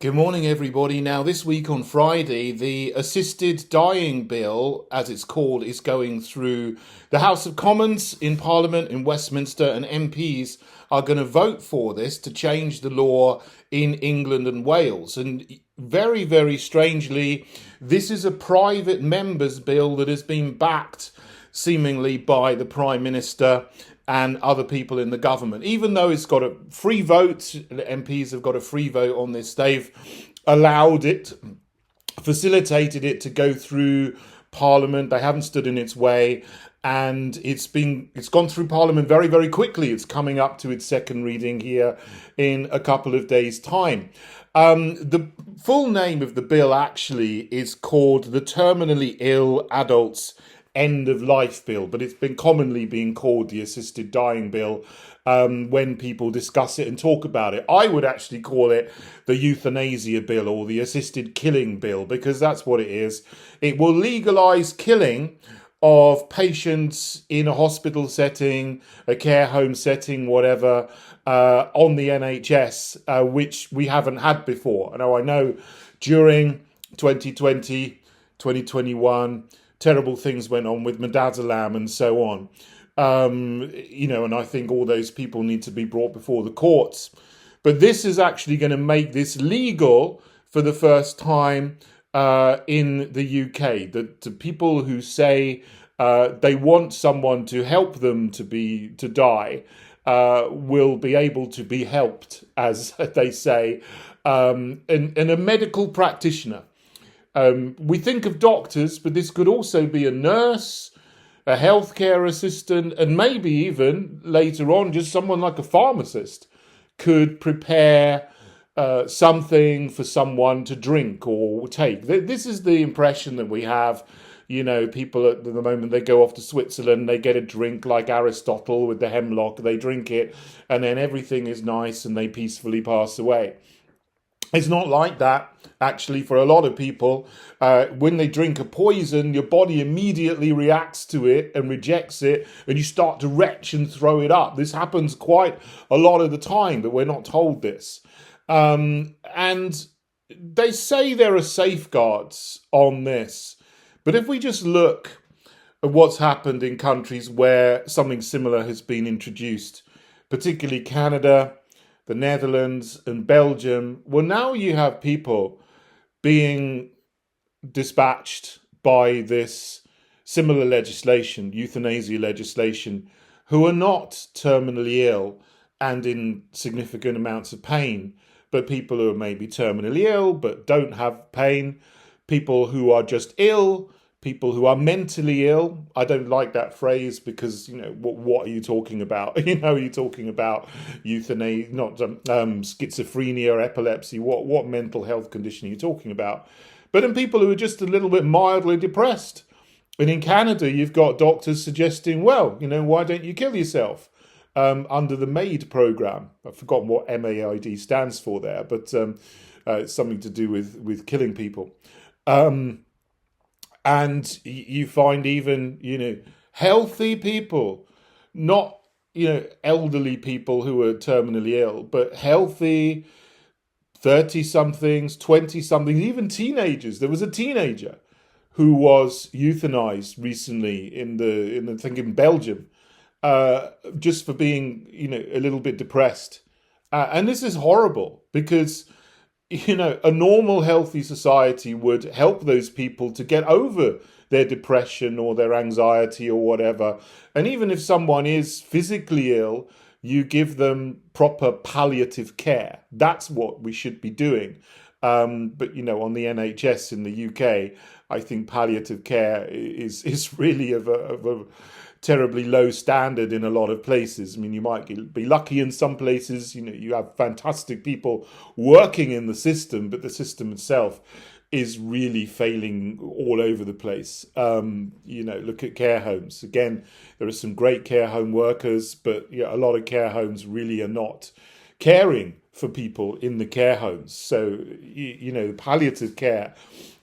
Good morning, everybody. Now, this week on Friday, the assisted dying bill, as it's called, is going through the House of Commons in Parliament in Westminster, and MPs are going to vote for this to change the law in England and Wales. And very, very strangely, this is a private member's bill that has been backed seemingly by the Prime Minister and other people in the government. Even though it's got a free vote, the MPs have got a free vote on this, they've allowed it, facilitated it to go through Parliament. They haven't stood in its way, and it's gone through Parliament very, very quickly. It's coming up to its second reading here in a couple of days' time. The full name of the bill actually is called the Terminally Ill Adults End of Life Bill, but it's been commonly being called the Assisted Dying Bill when people discuss it and talk about it. I would actually call it the Euthanasia Bill or the Assisted Killing Bill, because that's what it is. It will legalise killing of patients in a hospital setting, a care home setting, whatever, on the NHS, which we haven't had before. Now, I know during 2020, 2021, terrible things went on with midazolam and so on. And I think all those people need to be brought before the courts. But this is actually going to make this legal for the first time in the UK. The people who say they want someone to help them to die will be able to be helped, as they say, and a medical practitioner. We think of doctors, but this could also be a nurse, a healthcare assistant, and maybe even later on, just someone like a pharmacist could prepare something for someone to drink or take. This is the impression that we have. People at the moment, they go off to Switzerland, they get a drink like Aristotle with the hemlock, they drink it, and then everything is nice and they peacefully pass away. It's not like that, actually, for a lot of people. When they drink a poison, your body immediately reacts to it and rejects it, and you start to retch and throw it up. This happens quite a lot of the time, but we're not told this. And they say there are safeguards on this. But if we just look at what's happened in countries where something similar has been introduced, particularly Canada, the Netherlands and Belgium, well, now you have people being dispatched by this similar legislation, euthanasia legislation, who are not terminally ill and in significant amounts of pain, but people who are maybe terminally ill but don't have pain, people who are just ill, people who are mentally ill. I don't like that phrase because, what are you talking about? Are you talking about euthanasia, not schizophrenia or epilepsy? What mental health condition are you talking about? But in people who are just a little bit mildly depressed. And in Canada, you've got doctors suggesting, well, why don't you kill yourself? Under the MAID program. I've forgotten what MAID stands for there, but it's something to do with killing people. And you find even, healthy people, not, elderly people who are terminally ill, but healthy 30-somethings, 20-somethings, even teenagers. There was a teenager who was euthanized recently I think in Belgium, just for being, a little bit depressed. And this is horrible because a normal healthy society would help those people to get over their depression or their anxiety or whatever. And even if someone is physically ill, you give them proper palliative care. That's what we should be doing. But, on the NHS in the UK, I think palliative care is really of a terribly low standard in a lot of places. I mean, you might be lucky in some places, you have fantastic people working in the system, but the system itself is really failing all over the place. Look at care homes. Again, there are some great care home workers, but a lot of care homes really are not caring for people in the care homes. So, palliative care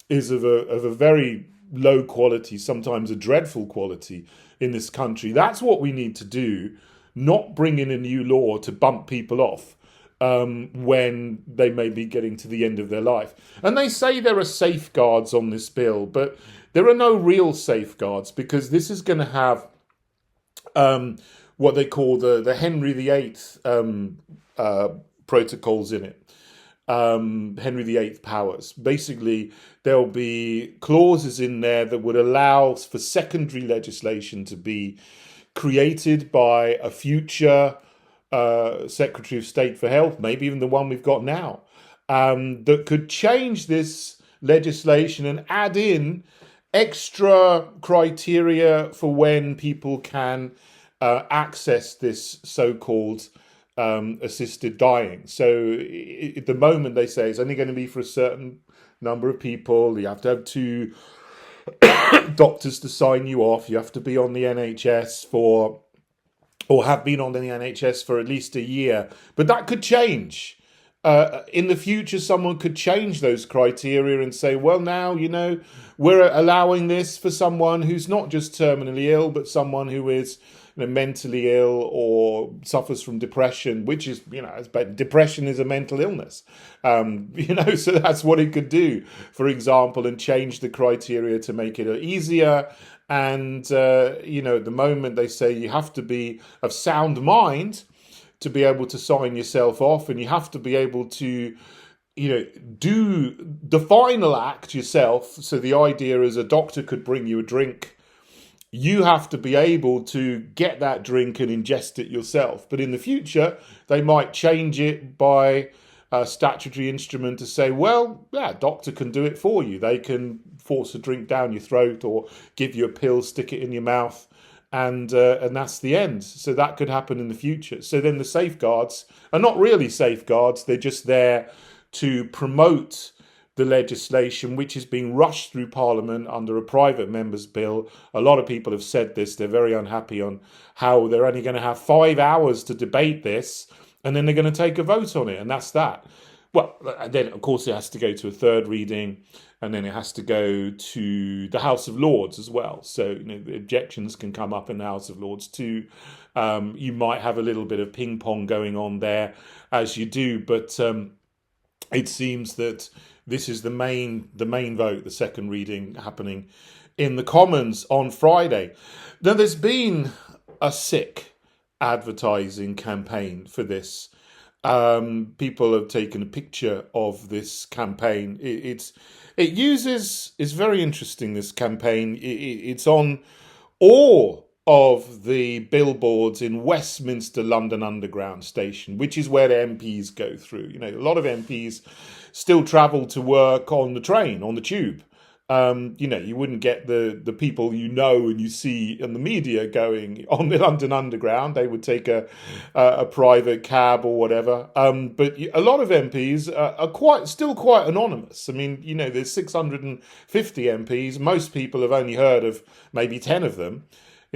is of a very low quality, sometimes a dreadful quality in this country. That's what we need to do, not bring in a new law to bump people off. when they may be getting to the end of their life. And they say there are safeguards on this bill, but there are no real safeguards, because this is going to have what they call the Henry VIII protocols in it. Henry VIII powers. Basically, there'll be clauses in there that would allow for secondary legislation to be created by a future Secretary of State for Health, maybe even the one we've got now, that could change this legislation and add in extra criteria for when people can access this so-called assisted dying. So at the moment, they say it's only going to be for a certain number of people. You have to have 2 doctors to sign you off. You have to be on the NHS or have been on the NHS for at least a year. But that could change. In the future, someone could change those criteria and say, well, now, we're allowing this for someone who's not just terminally ill, but someone who is mentally ill or suffers from depression, which is, depression is a mental illness. So that's what it could do, for example, and change the criteria to make it easier. And, at the moment they say you have to be of sound mind to be able to sign yourself off, and you have to be able to, do the final act yourself. So the idea is a doctor could bring you a drink. You have to be able to get that drink and ingest it yourself. But in the future, they might change it by a statutory instrument to say, well, yeah, doctor can do it for you. They can force a drink down your throat or give you a pill, stick it in your mouth, and that's the end. So that could happen in the future. So then the safeguards are not really safeguards. They're just there to promote the legislation, which is being rushed through Parliament under a private member's bill. A lot of people have said this. They're very unhappy on how they're only going to have 5 hours to debate this, and then they're going to take a vote on it, and that's that. Well, then, of course, it has to go to a third reading, and then it has to go to the House of Lords as well. So, the objections can come up in the House of Lords too. You might have a little bit of ping pong going on there as you do, but it seems that this is the main vote, the second reading happening in the Commons on Friday. Now, there's been a sick advertising campaign for this. People have taken a picture of this campaign. It's very interesting, this campaign. It's on all of the billboards in Westminster London Underground station, which is where the MPs go through. A lot of MPs still travel to work on the train, on the tube. You wouldn't get the people and you see in the media going on the London Underground. They would take a private cab or whatever. But a lot of MPs are still quite anonymous. I mean, there's 650 MPs. Most people have only heard of maybe 10 of them.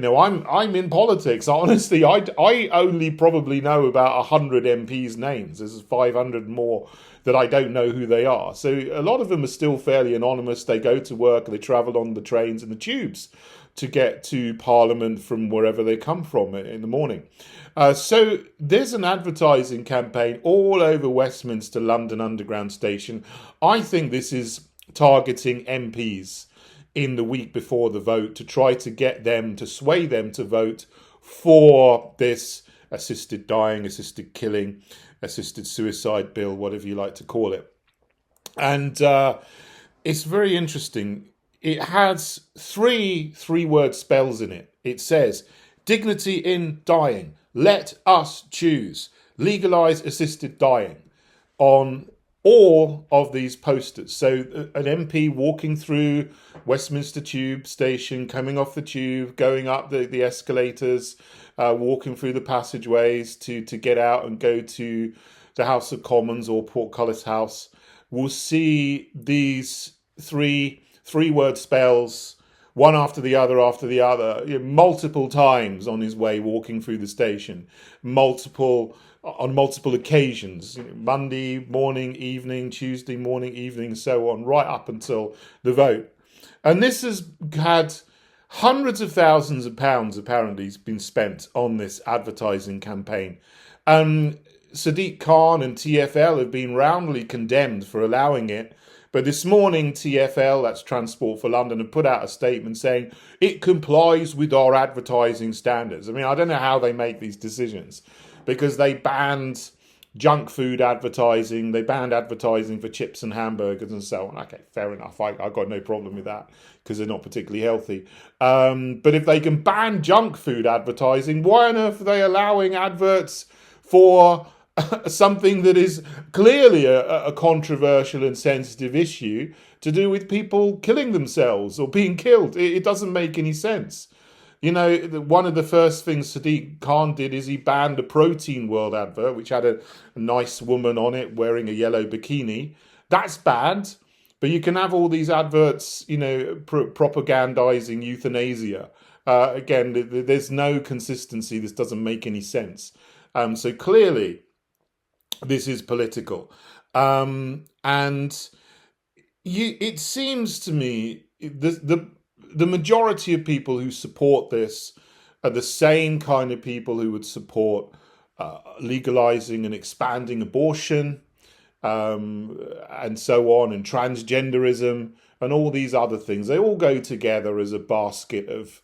I'm in politics. Honestly, I only probably know about 100 MPs' names. There's 500 more that I don't know who they are. So a lot of them are still fairly anonymous. They go to work, they travel on the trains and the tubes to get to Parliament from wherever they come from in the morning. So there's an advertising campaign all over Westminster London Underground station. I think this is targeting MPs in the week before the vote to try to get them, to sway them to vote for this assisted dying, assisted killing, assisted suicide bill, whatever you like to call it. And it's very interesting. It has three-word spells in it. It says, dignity in dying, let us choose, legalise assisted dying, on all of these posters. So an MP walking through Westminster Tube station, coming off the tube, going up the escalators, walking through the passageways to get out and go to the House of Commons or Portcullis House, will see these three-word spells, one after the other, multiple times on his way walking through the station, on multiple occasions, Monday morning, evening, Tuesday morning, evening, so on, right up until the vote. And this has had hundreds of thousands of pounds apparently been spent on this advertising campaign. Sadiq Khan and TfL have been roundly condemned for allowing it. But this morning, TfL, that's Transport for London, have put out a statement saying it complies with our advertising standards. I mean, I don't know how they make these decisions, because they banned junk food advertising, they banned advertising for chips and hamburgers and so on. Okay, fair enough. I've got no problem with that because they're not particularly healthy. But if they can ban junk food advertising, why on earth are they allowing adverts for something that is clearly a controversial and sensitive issue to do with people killing themselves or being killed? It doesn't make any sense. You know, one of the first things Sadiq Khan did is he banned a Protein World advert, which had a nice woman on it wearing a yellow bikini. That's bad. But you can have all these adverts, you know, propagandizing euthanasia. Again, there's no consistency. This doesn't make any sense. So clearly, this is political. And it seems to me the majority of people who support this are the same kind of people who would support legalizing and expanding abortion, and so on, and transgenderism and all these other things. They all go together as a basket of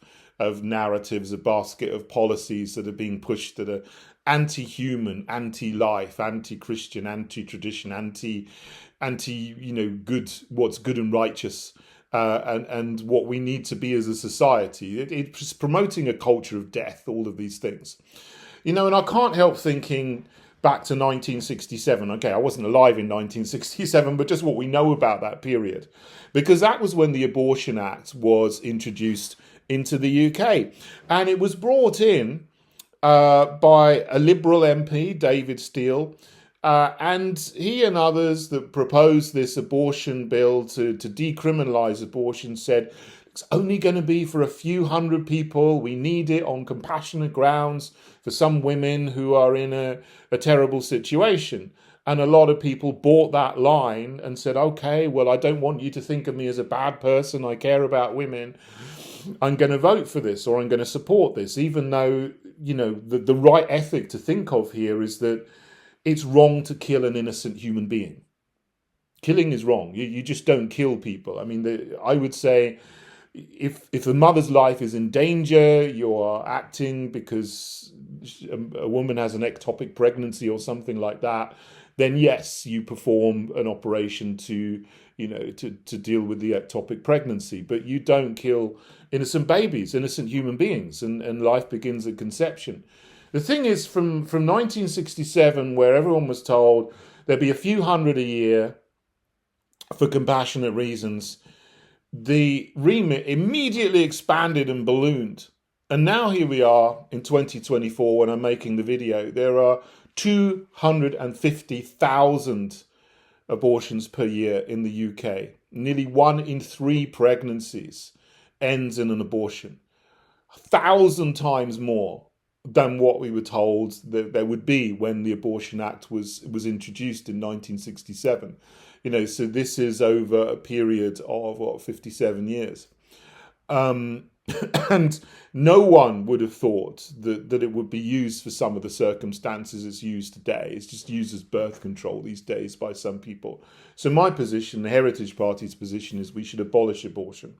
narratives, a basket of policies that are being pushed that are anti-human, anti-life, anti-Christian, anti-tradition, you know, good, what's good and righteous. And what we need to be as a society. It's promoting a culture of death, all of these things. You know, and I can't help thinking back to 1967. Okay, I wasn't alive in 1967, but just what we know about that period. Because that was when the Abortion Act was introduced into the UK. And it was brought in by a Liberal MP, David Steele, and he and others that proposed this abortion bill to decriminalise abortion said it's only going to be for a few hundred people. We need it on compassionate grounds for some women who are in a terrible situation. And a lot of people bought that line and said, okay, well, I don't want you to think of me as a bad person. I care about women. I'm going to vote for this, or I'm going to support this, even though, you know, the right ethic to think of here is that it's wrong to kill an innocent human being. Killing is wrong. You just don't kill people. I mean, I would say if the mother's life is in danger, you are acting because a woman has an ectopic pregnancy or something like that, then yes, you perform an operation to deal with the ectopic pregnancy. But you don't kill innocent babies, innocent human beings, and life begins at conception. The thing is, from 1967, where everyone was told there'd be a few hundred a year for compassionate reasons, the remit immediately expanded and ballooned. And now here we are in 2024 when I'm making the video. There are 250,000 abortions per year in the UK. Nearly 1 in 3 pregnancies ends in an abortion. 1,000 times more than what we were told that there would be when the Abortion Act was introduced in 1967. You know, so this is over a period of 57 years. And no one would have thought that it would be used for some of the circumstances it's used today. It's just used as birth control these days by some people. So my position, the Heritage Party's position, is we should abolish abortion,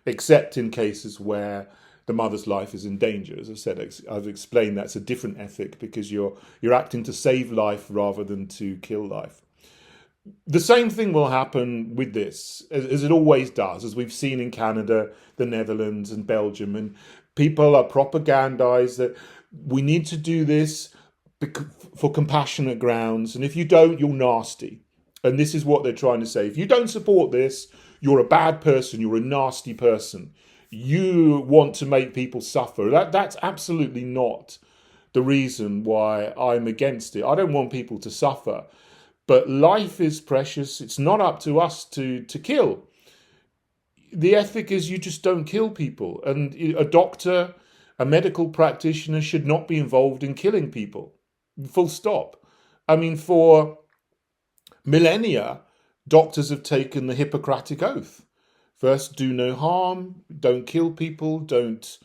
except in cases where the mother's life is in danger. As I said, I've explained that's a different ethic because you're acting to save life rather than to kill life. The same thing will happen with this, as it always does, as we've seen in Canada, the Netherlands and Belgium. And people are propagandized that we need to do this for compassionate grounds. And if you don't, you're nasty. And this is what they're trying to say. If you don't support this, you're a bad person. You're a nasty person. You want to make people suffer. That's absolutely not the reason why I'm against it. I don't want people to suffer. But life is precious. It's not up to us to kill. The ethic is you just don't kill people. And a doctor, a medical practitioner should not be involved in killing people. Full stop. I mean, for millennia, doctors have taken the Hippocratic Oath. First, do no harm, don't kill people, don't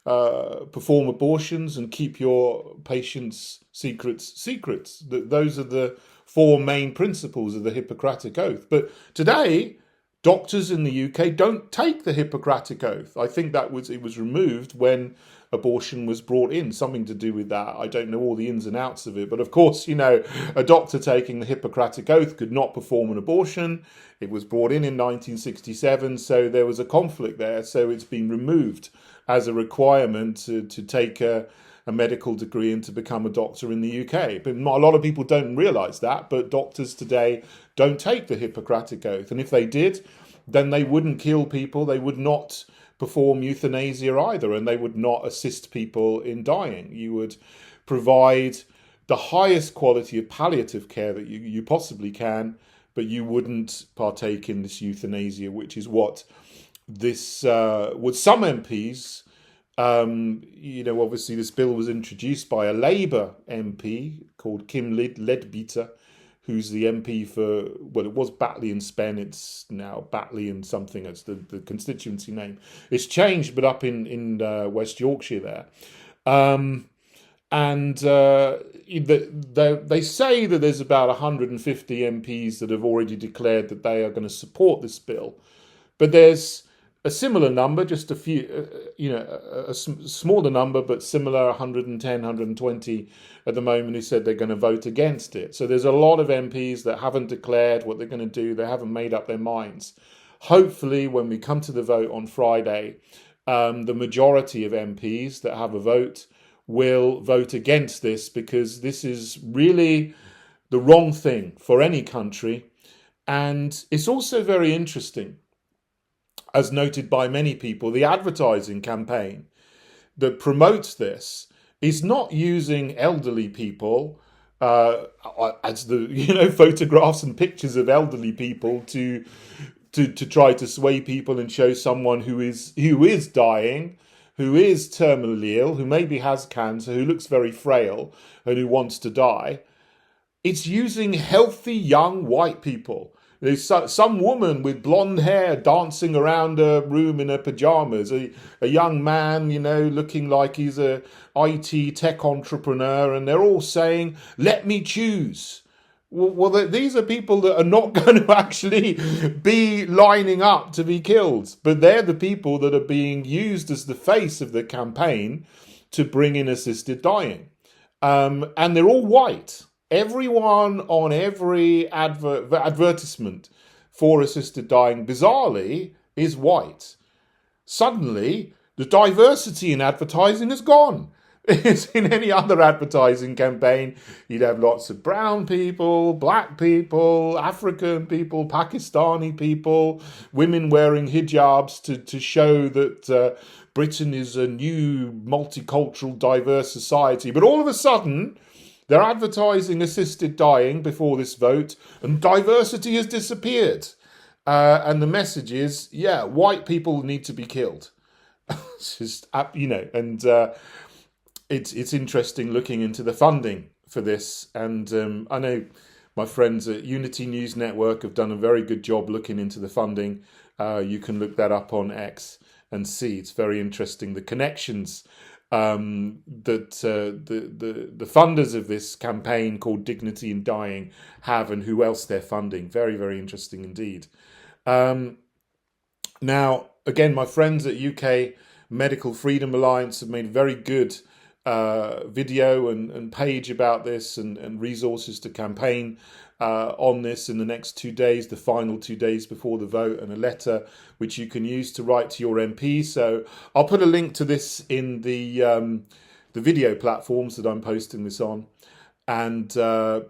perform abortions and keep your patients' secrets secrets. Those are the four main principles of the Hippocratic Oath. But today, doctors in the UK don't take the Hippocratic Oath. I think it was removed when abortion was brought in, something to do with that. I don't know all the ins and outs of it, but of course, a doctor taking the Hippocratic Oath could not perform an abortion. It was brought in 1967, so there was a conflict there. So it's been removed as a requirement to take a medical degree and to become a doctor in the UK. But a lot of people don't realise that, but doctors today don't take the Hippocratic Oath. And if they did, then they wouldn't kill people, they would not perform euthanasia either, and they would not assist people in dying. You would provide the highest quality of palliative care that you possibly can, but you wouldn't partake in this euthanasia, which is what this with some MPs. Obviously this bill was introduced by a Labour MP called Kim Leadbeater, who's the MP for, well, it was Batley and Spen, it's now Batley and something, that's the constituency name. It's changed, but up in West Yorkshire there. They say that there's about 150 MPs that have already declared that they are going to support this bill. But there's a similar number, just a few, a smaller number, but similar, 110, 120 at the moment, who said they're going to vote against it. So there's a lot of MPs that haven't declared what they're going to do. They haven't made up their minds. Hopefully, when we come to the vote on Friday, the majority of MPs that have a vote will vote against this, because this is really the wrong thing for any country. And it's also very interesting, as noted by many people, the advertising campaign that promotes this is not using elderly people as the photographs and pictures of elderly people to try to sway people and show someone who is dying, who is terminally ill, who maybe has cancer, who looks very frail and who wants to die. It's using healthy young white people. There's some woman with blonde hair dancing around a room in her pajamas, a young man, looking like he's a IT tech entrepreneur, and they're all saying, "Let me choose." Well, these are people that are not going to actually be lining up to be killed, but they're the people that are being used as the face of the campaign to bring in assisted dying. And they're all white. Everyone on every advertisement for assisted dying, bizarrely, is white. Suddenly, the diversity in advertising has gone. It's in any other advertising campaign, you'd have lots of brown people, black people, African people, Pakistani people, women wearing hijabs to show that Britain is a new multicultural, diverse society. But all of a sudden, they're advertising assisted dying before this vote, and diversity has disappeared. And the message is, white people need to be killed. It's just, it's interesting looking into the funding for this. And I know my friends at Unity News Network have done a very good job looking into the funding. You can look that up on X and see. It's very interesting, the connections that the funders of this campaign called Dignity in Dying have, and who else they're funding. Very, very interesting indeed. Now, again, my friends at UK Medical Freedom Alliance have made a very good video and page about this, and resources to campaign on this in the next 2 days, the final 2 days before the vote, and a letter which you can use to write to your MP. So I'll put a link to this in the video platforms that I'm posting this on. And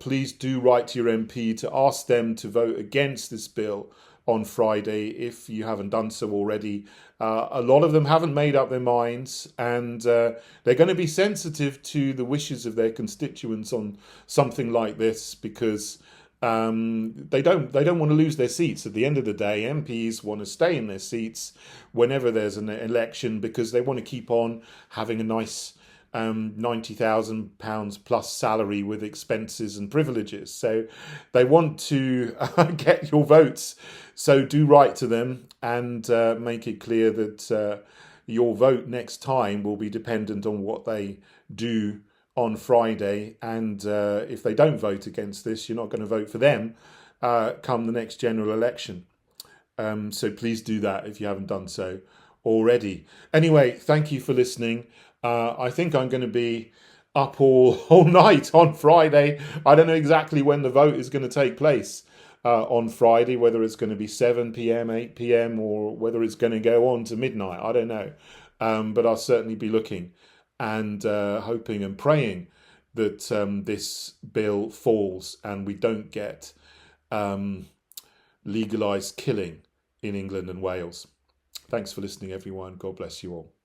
please do write to your MP to ask them to vote against this bill on Friday if you haven't done so already. A lot of them haven't made up their minds, and they're going to be sensitive to the wishes of their constituents on something like this, because they don't want to lose their seats. At the end of the day, MPs want to stay in their seats whenever there's an election, because they want to keep on having a nice £90,000 plus salary with expenses and privileges. So they want to get your votes. So do write to them and make it clear that your vote next time will be dependent on what they do on Friday. And if they don't vote against this, you're not going to vote for them come the next general election. So please do that if you haven't done so already. Anyway, thank you for listening. I think I'm going to be up all night on Friday. I don't know exactly when the vote is going to take place on Friday, whether it's going to be 7 p.m., 8 p.m., or whether it's going to go on to midnight. I don't know. But I'll certainly be looking and hoping and praying that this bill falls and we don't get legalised killing in England and Wales. Thanks for listening, everyone. God bless you all.